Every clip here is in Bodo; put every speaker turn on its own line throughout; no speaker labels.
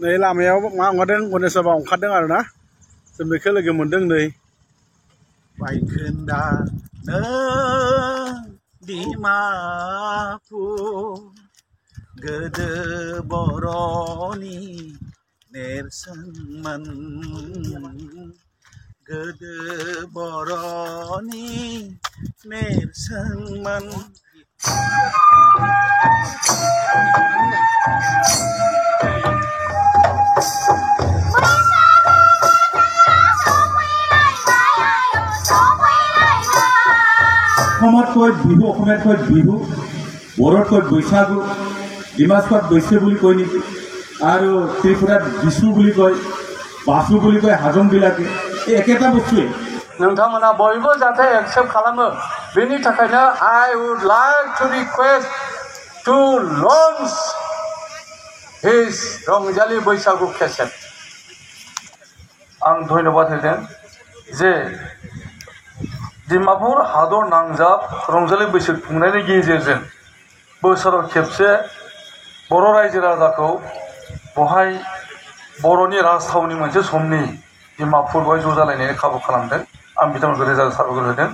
नै लामायाव मा ओंखारदों गनेशबाबा ओंखारदों आरो ना जों बेखौ लोगो मोनदों नै बायखोन्दा नों डिमापुर गोदो बर'नि नेरसोनमोन गोदो बर'नि नेरसोनमोन
অসমত কয় বিহু অসমীয়াত কয় বিহু বড়োত কয় বৈশাগু ডিমাচুত বৈশে বুলি কয় নেকি আৰু ত্ৰিপুৰাত বিশু বুলি কয় বাসু বুলি কয় হাজংবিলাকে এই একেটা বস্তুৱে
नोंथांमोना बयबो जाहाथे एक्सेप्ट खालामो बेनि थाखायनो I would like to request to launch his रंजालि बैसागु केसेट आं धन्यबाद होदों जे डिमापुर हादर नांजाब रंजालि बैसागु खुंनायनि गेजेरजों बोसोराव खेबसे बर' रायजो राजाखौ बहाय बर'नि राजथावनि मोनसे समनि डिमापुर बहाय ज' जालायनायनि खाबु खालामदों आं बिथांमोनखौ रोजा रोजा साबायखर होदों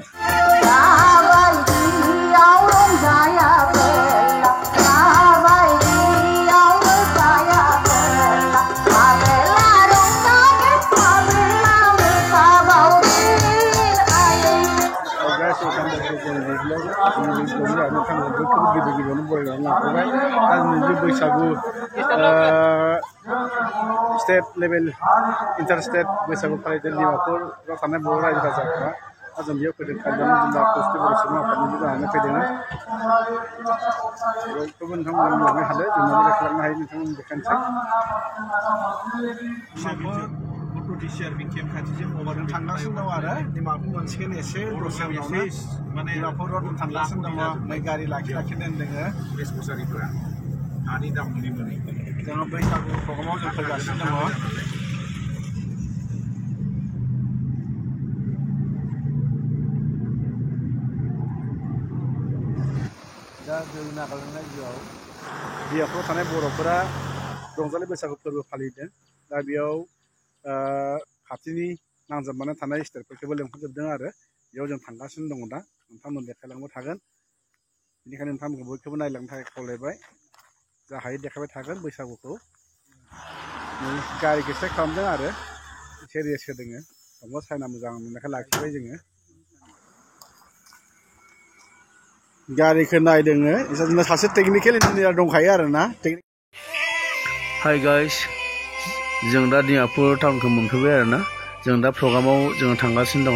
बैसागु स्टेट लेभेल इन्टार स्टेट बैसागु फालिदों डिमापुराव थानाय बर' रायजो राजाफ्रा जों बेयाव फैदों काजिरङा जिल्ला कौस्टि बर' सुबुं आफादनिबो जानानै फैदों बयखौबो नोंथांमोना लांनो हादों जों माबोरै खालामनो हायो नोंथांमोन देखायनोसै थांगासिनो दं आरो डिमापुर मोनसिगोन एसे दसे उनावनो माने डिमापुराव थांगासिनो दङ नै गारि लाखि लाखिनो दोङो बेसबुसारिफोरा हानि दाम मोनै मोनै जोङो बैसागु प्रग्रामाव जों फैगासिनो दङ दा जों नागालेण्ड रायजोआव डिमापुराव थानाय बर'फोरा रंजालि बैसागु फोरबो फालिदों दा बेयाव खाथिनि नांजाबनानै थानाय स्टेटफोरखौबो लेंहरजोबदों आरो बेयाव जों थांगासिनो दङ दा नोंथांमोन देखायलांबाय थागोन बेनिखायनो नोंथांमोनखौ बयखौबो नायलांनो थाखाय खावलायबाय जा हायो देखायबाय थागोन बैसागुखौ गारिखौ चेक खालामदों आरो एसे रेस्ट होदों दंबा साइना मोजां मोननायखाय लाखिबाय जोङो गारिखौ नायदों सासे टेकनिकेल इन्जिनियार दंखायो आरो ना हाय गाइस जों दा डिमापुर टाउनखौ मोनफैबाय आरो ना जों दा प्रग्रामाव जों थांगासिनो दङ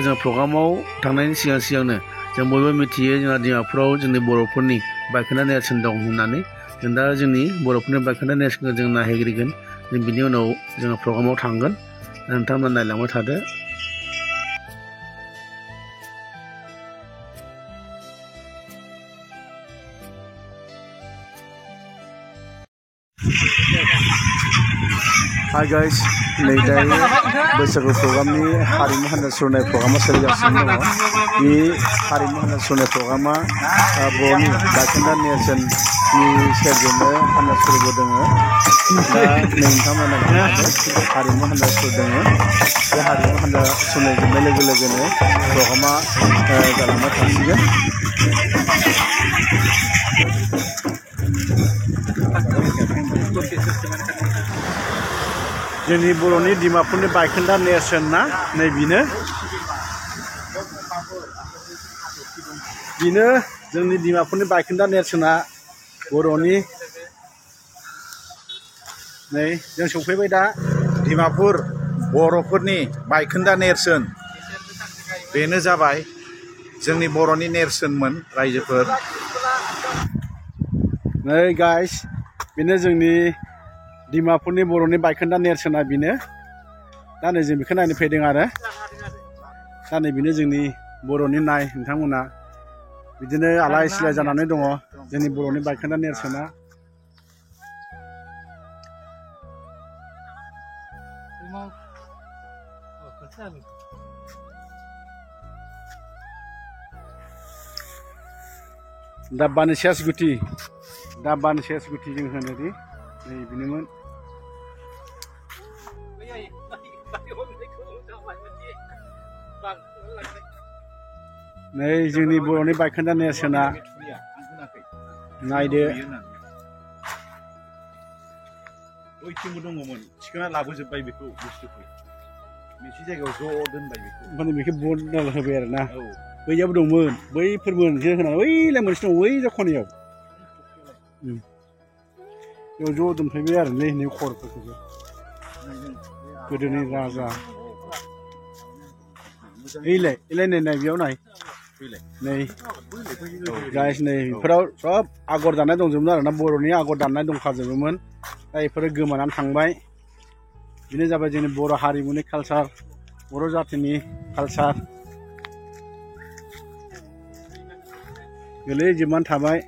जों प्रग्रामाव थांनायनि सिगांनो जों बयबो मिथियो जोंहा डिमापुराव जोंनि बर'फोरनि बायखोन्दा नेरसोन दं होननानै जों दा जोंनि बर'फोरनि बायखोन्दा नेरसोनखौ जों नायहैग्रोगोन जों बिनि उनाव जोङो प्रग्रामाव थांगोन नोंथांमोना नायलांबाय थादो हाय गाइस नै दायो बैसागु प्रग्रामनि हारिमु हान्जा सुरनाय प्रग्रामा सोलिगासिनो दङ बे हारिमु हान्जा सुरनाय प्रग्रामा बर'नि बायखोन्दा नेरसोननि सेरजोंनो हान्जा सुरबोदों दा नोंथांमोना हारिमु हान्जा सुरदों बे हारिमु हान्जा सुरनाय जोबनाय लोगो लोगोनो प्रग्रामा जालांबाय थासिगोन जोंनि बर'नि डिमापुरनि बायखोन्दा नेरसोन ना नै बेनो जोंनि डिमापुरनि बायखोन्दा नेरसोना बर'नि नै जों सफैबाय दा डिमापुर बर'फोरनि बायखोन्दा नेरसोन बेनो जाबाय जोंनि बर'नि नेरसोनमोन रायजोफोर नै गाइस बेनो जोंनि डिमापुरनि बर'नि बायखोन्दा नेरसोना बेनो दा नै जों बेखौ नायनो फैदों आरो दा नै बेनो जोंनि बर'नि नाय नोंथांमोना बिदिनो आलाय सिलाय जानानै दङ जोंनि बर'नि बायखोन्दा नेरसोना दाब्बानि सेस गुथि जों होनोदि नै बेनोमोन नै जोंनि बर'नि बायखोन्दा नेरसोना नायदो
बैथिंबो दङमोन थिखोना लाबोजोब्बाय बेखौ बुस्थुखौ मोनसे जायगायाव ज' दोनबाय बेखौ
माने बेखौ बन होबाय आरो ना
औ
बैयाबो दंमोन बैफोरबो मोनसे होनानै बैलाय मोनसे दं बै खनायाव बेयाव ज' दोनफैबाय आरो नै खरफोरखौबो गोदोनि राजा एलाय नै बेयाव नाय नै गाइस नै बेफोराव सब आगर दाननाय दंजोबोमोन आरोना बर'नि आगर दाननाय दंखाजोबोमोन दा बेफोरो गोमानानै थांबाय बेनो जाबाय जोंनि बर' हारिमुनि कालसार बर' जातिनि कालसार गोलैजोबनानै थाबाय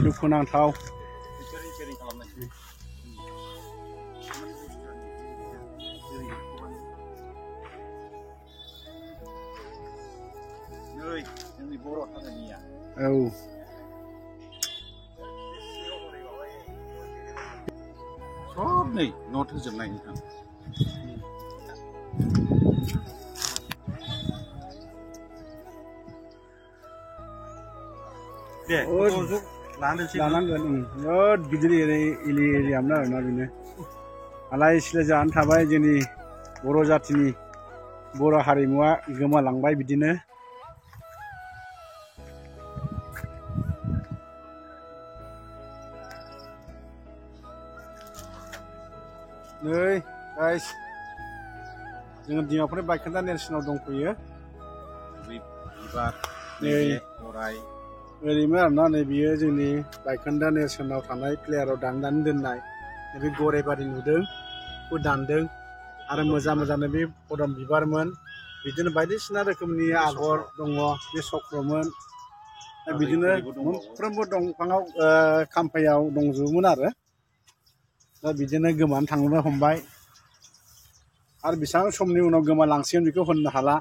दुखुनांथाव
जोंनि बर' हारिनिया
औ
सब नै नट होजोबनाय नोंथां दे
लानांगोन बिराद गिदिर एरियामोन आरोना बेनो आलाय सिलाय जानानै थाबाय जोंनि बर' जातिनि बर' हारिमुवा गोमालांबाय बिदिनो नै गाइस जोङो डिमापुरनि बायखोन्दा नेरसोनाव दंफैयो
बिबार
नै
गराय
ओरैनो आरोना नै बियो जोंनि बायखोन्दा नेरसोनाव थानाय प्लेयाराव दाननानै दोननाय बे गरायबारि नुदों बेखौ दानदों आरो मोजां बे पदम बिबारमोन बिदिनो बायदिसिना रोखोमनि आगर दङ बे चक्रमोन बिदिनो मोनफ्रोमबो दंफाङाव खाम्फायाव दंजोबोमोन आरो दा बिदिनो गोमानानै थांनो हमबाय आरो बेसेबां समनि उनाव गोमालांसिगोन बेखौ होननो हाला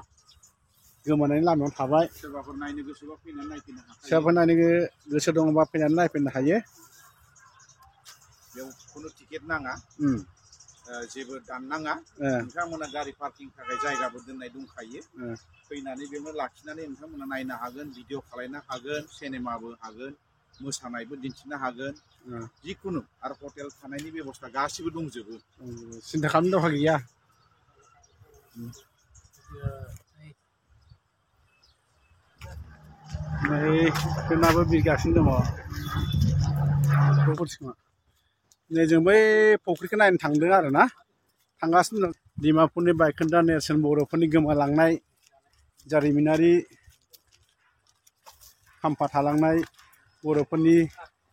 गोमानायनि लामायाव थाबाय
सोरबाफोर नायनो गोसोबा फैनानै नायफैनो हायो
सोरबाफोर नायनो गोसो दङबा फैनानै नायफैनो हायो
बेयाव खुनु टिकेट नाङा जेबो दाननाङा नोंथांमोना गारि पार्किं थाखाय जायगाबो दोननाय दंखायो फैनानै बेयावनो लाखिनानै नोंथांमोना नायनो हागोन भिडिअ खालामनो हागोन सिनेमाबो हागोन मोसानायबो दिन्थिनो हागोन जिखुनु आरो हटेल थानायनि बेबस्था गासिबो दंजोबो
सिन्था खालामनो दरखार गैया नै जोंनाबो बिरगासिनो दङ नै जों बै फुख्रिखौ नायनो थांदों आरो ना थांगासिनो दं डिमापुरनि बायखोन्दा नेरसोन बर'फोरनि गोमालांनाय जारिमिनारि खाम्फा थालांनाय बर'फोरनि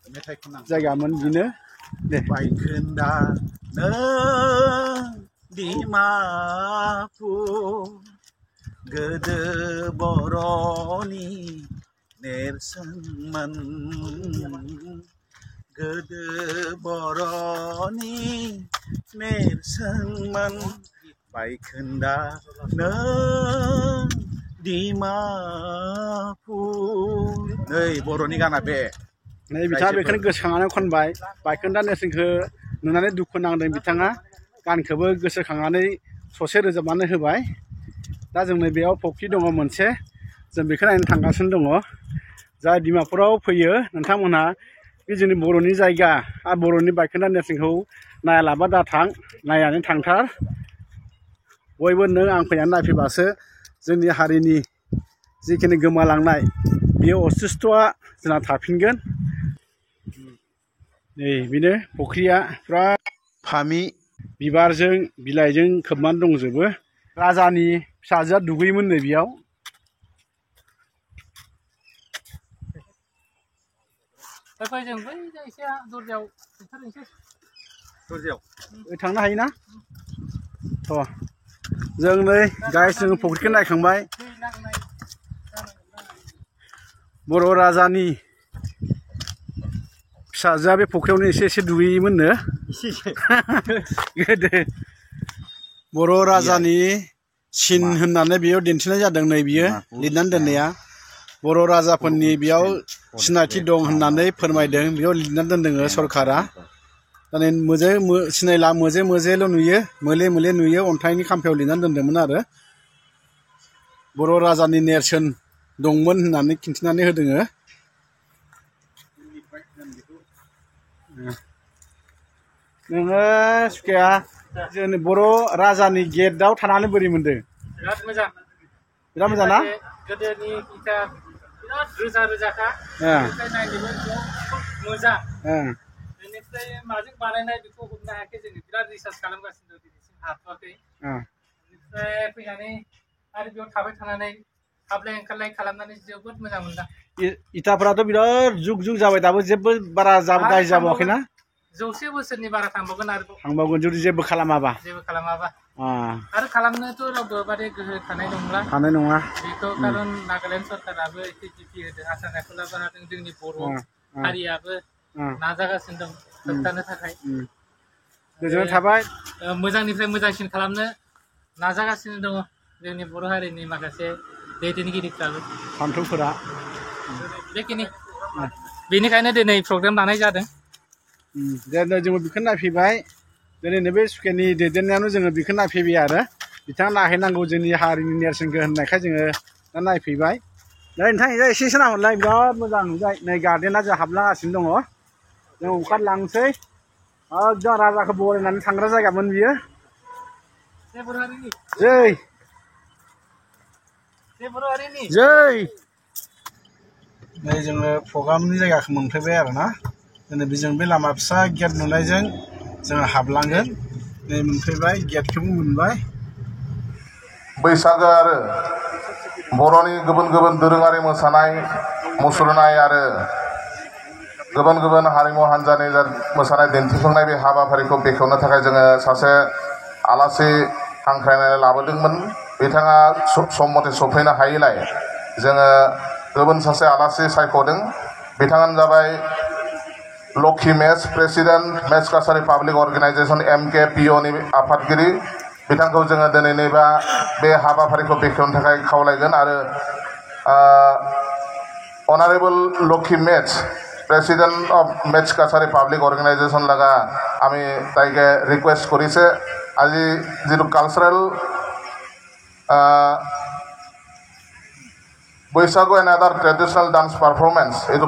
मेथाइ खननाय
जायगामोन बिनो दे
बायखोन्दा नों डिमापुर गोदो बर'नि नेरसोनमोन गोदो बर'नि नेरसोनमोन बायखोन्दा नों डिमापुर नै बर'नि गाना बे
नै बिथाङा बेखौनो गोसोखांनानै खनबाय बायखोन्दा नेरसोनखौ नुनानै दुखु नांदों बिथाङा गानखौबो गोसोखांनानै ससे रोजाबनानै होबाय दा जोंनो बेयाव फुख्रि दङ मोनसे जों बेखौ नायनो थांगासिनो दङ जाय डिमापुराव फैयो नोंथांमोनहा बे जोंनि बर'नि जायगा आरो बर'नि बायखोन्दा नेरसोनखौ नायालाबा दाथां नायनानै थांथार बयबो नों आं फैनानै नायफैबासो जोंनि हारिनि जिखिनि गोमालांनाय बेयो अस्तित्वआ जोंना थाफिनगोन नै बेनो फुख्रिया फुरा फामि बिबारजों बिलाइजों खोबनानै दंजोबो राजानि फिसाजोआ दुगैयोमोन नै बेयाव थांनो हायोना थ' जों नै गाइस जों फुख्रिखौ नायखांबाय बर' राजानि फिसाजोआ बे फुख्रियावनो एसे दुगैयोमोननो गोदो बर' राजानि सिन होननानै बेयाव दिन्थिनाय जादों नै बियो लिरनानै दोननाया बर' राजाफोरनि बेयाव सिनायथि दं होननानै फोरमायदों बेयाव लिरनानै दोनदों सरकारा माने मोजे सिनायला मोजेल' नुयो मोले नुयो अन्थाइनि खाम्फायाव लिरनानै दोनदोंमोन आरो बर' राजानि नेरसोन दंमोन होननानै खिन्थिनानै होदों। नोङो सुखाया जोंनि बर' राजानि गेटआव थानानै बोरै मोनदों?
बिराद मोजां।
बिराद मोजां ना?
गोदोनि इटा बिराद रोजा रोजाखा। बेनिफ्राय नायनोबो जोबोद मोजां। बेनिफ्राय माजों बानायनाय बेखौ हमनो हायाखै जोङो बिराद रिसार्च खालामगासिनो दं दिनैसिम हाथ'वाखै। बेनिफ्राय फैनानै आरो बेयाव थाबाय थानानै हाबलाय ओंखारलाय खालामनानै जोबोद मोजां मोनदों।
इटाफोराथ' बिराद जुग जुग जाबाय दाबो जेबो बारा गाज्रि जाबावाखैना?
100 बोसोरनि बारा थांबावगोन आरो।
थांबावगोन जुदि जेबो खालामाबा।
जेबो खालामाबा। आरो खालामनोथ' रावबो बारे गोहो थानाय नंला।
थानाय नङा।
बेखौ खारन नागालेण्ड सरकाराबो एसे जिपि होदों, आसाम रायफलाबो हादों, जोंनि बर' हारियाबो नाजागासिनो दं होबथानो थाखाय।
गोजोननाय थाबाय।
मोजांनिफ्राय मोजांसिन खालामनो नाजागासिनो दङ जोंनि बर' हारिनि माखासे दैदेनगिरिफ्राबो।
सान्थौफोरा।
बेनिखायनो दिनै प्रग्राम लानाय जादों।
दिनै जोङो बेखौनो नायफैबाय। दिनै नैबे सुखेनि दैदेननायावनो जोङो बेखौ नायफैबाय आरो बिथाङा नायहैनांगौ जोंनि हारिनि नेरसोनखौ होननायखाय जोङो दा नायफैबाय। नै नोंथां एसे नाहरलाय बिराद मोजां नुबाय। नै गार्डेना जों हाबलांगासिनो दङ। जों ओंखारलांसै। एकदम राजाखौ बरायनानै थांग्रा जायगामोन बियो। जै जै। नै जोङो प्रग्रामनि जायगाखौ मोनफैबाय आरोना। दिनै बेजों बे लामा फिसा गेट नुनायजों जोङो हाबलांगोन। नै मोनफैबाय, गेटखौबो मोनबाय।
बैसागो आरो बर'नि गुबुन गुबुन दोरोङारि मोसानाय मुसुरनाय आरो गुबुन गुबुन हारिमु हान्जानि मोसानाय दिन्थिफुंनाय बे हाबाफारिखौ बेखेवनो थाखाय जोङो सासे आलासि हांख्रायनानै लाबोदोंमोन। बिथाङा सम मथे सफैनो हायैलाय जोङो गुबुन सासे आलासि सायख'दों। बिथाङानो जाबाय Lakshi Mech, president Mech Kachari public organisation MKPOनि आफादगिरि। बिथांखौ जोङो दिनै नैबा बे हाबाफारिखौ बेखेवनो थाखाय खावलायगोन। आरो honourable Lakshi Mech, president of Mech Kachari public organisation লগা আমি তাইকে ৰিকুৱেষ্ট কৰিছে। আজি যিটো cultural Bwisagu and other traditional dance performance, এইটো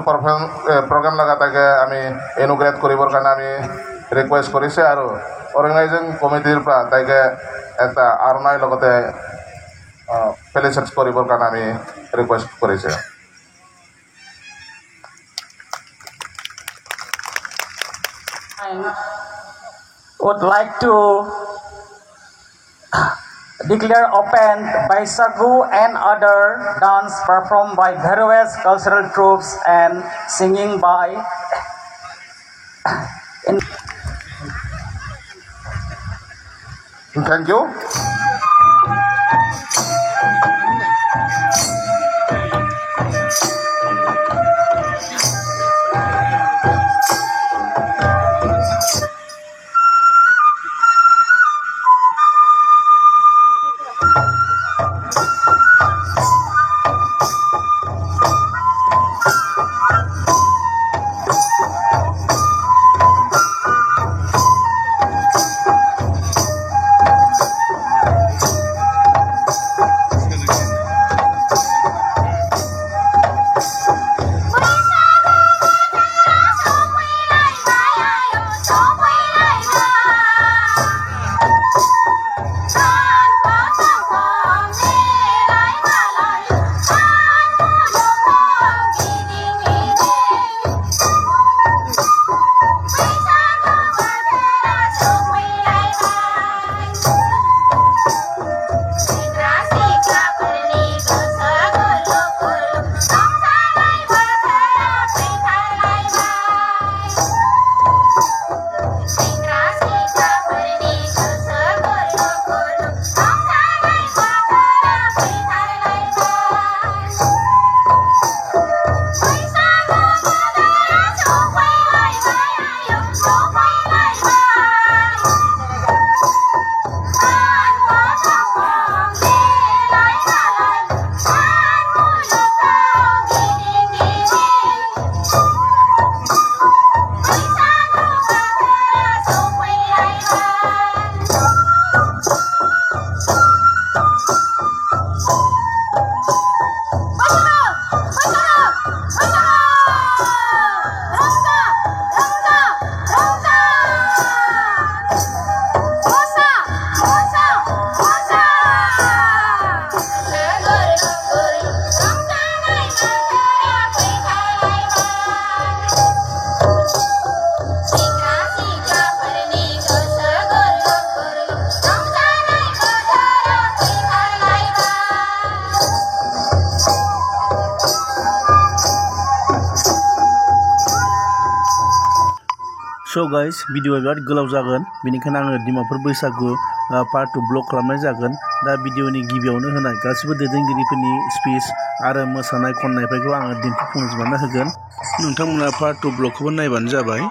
প্ৰগ্ৰাম লগা তাকে আমি ইনগ্ৰেট কৰিবৰ কাৰণে আমি ৰিকুৱেষ্ট কৰিছে। আৰু অৰ্গেনাইজিং কমিটিৰ পৰা তাইকে এটা আৰণাই লগতে ফেলিচিট কৰিবৰ কাৰণে আমি ৰিকুৱেষ্ট কৰিছে।
I would like to declare open Baisagu and other dance performed by Bhairuv's cultural troops and singing by
Thank you.
स' गाइस भिडिअआ बिराद गोलाव जागोन बेनिखायनो आङो डिमापुर बैसागु पार्ट 2 ब्लग खालामनाय जागोन दा भिडिअनि गिबियावनो होनाय गासिबो दैदेनगिरिफोरनि स्पिच आरो मोसानाय खननायफोरखौ आङो दिन्थिफुंजोबना होगोन नोंथांमोना पार्ट 2 ब्लगखौबो नायबानो जाबाय